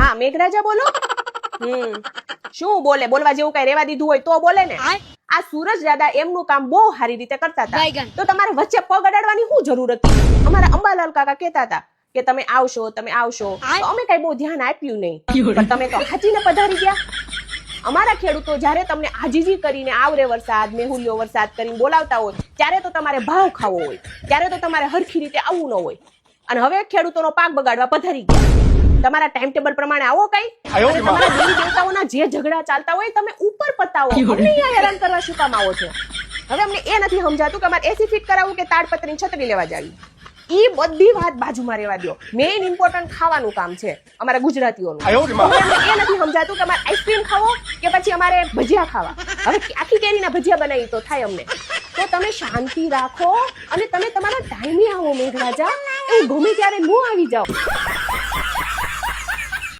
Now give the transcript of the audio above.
હા મેઘરાજા બોલો. શું બોલે? બોલવા જેવું કઈ રેવા દીધું હોય તો બોલે ને. આ સૂરજ દાદા એમનું કામ બહુ સારી રીતે કરતા હતા, તો તમારે વચ્ચે પગ અડાડવાની શું જરૂર હતી? અમારા અંબાલાલ કાકા કહેતા હતા કે તમે આવશો, તો અમે કઈ બહુ ધ્યાન આપ્યું નહીં, પણ તમે તો હાચીને પધારી ગયા. અમારા ખેડૂતો જ્યારે તમને આજીજી કરીને આવરે વરસાદ, મેહુલિયો વરસાદ કરીને બોલાવતા હોય, ત્યારે તો તમારે ભાવ ખાવો હોય, ત્યારે તો તમારે હરખી રીતે આવવું ન હોય, અને હવે ખેડૂતોનો પાક બગાડવા પધારી ગયા. તમારા ટાઈમ ટેબલ પ્રમાણે આવો કઈ, તમારા દેવી દેવતાઓના જે ઝઘડા ચાલતા હોય તમે ઉપર પતાવો. અમને અહીંયા હેરાન કરવા શું કામ આવો છો? હવે અમને એ નથી સમજાતું કે અમારે એસી ફિટ કરાવવું કે તાડપત્રીની છત્રી લેવા જાવી. ઈ બધી વાત બાજુમાં રહેવા દો. મેઇન ઇમ્પોર્ટન્ટ ખાવાનું કામ છે અમારા ગુજરાતીઓનું. એ નથી સમજાતું કે અમારે આઈસ્ક્રીમ ખાવો કે પછી અમારે ભજીયા ખાવા. હવે આખી કેરીના ભજીયા બનાવી તો થાય અમને. તો તમે શાંતિ રાખો અને તમે તમારા ટાઈમે આવો મેઘરાજા. એવું ગમે ત્યારે ન આવી જાઓ.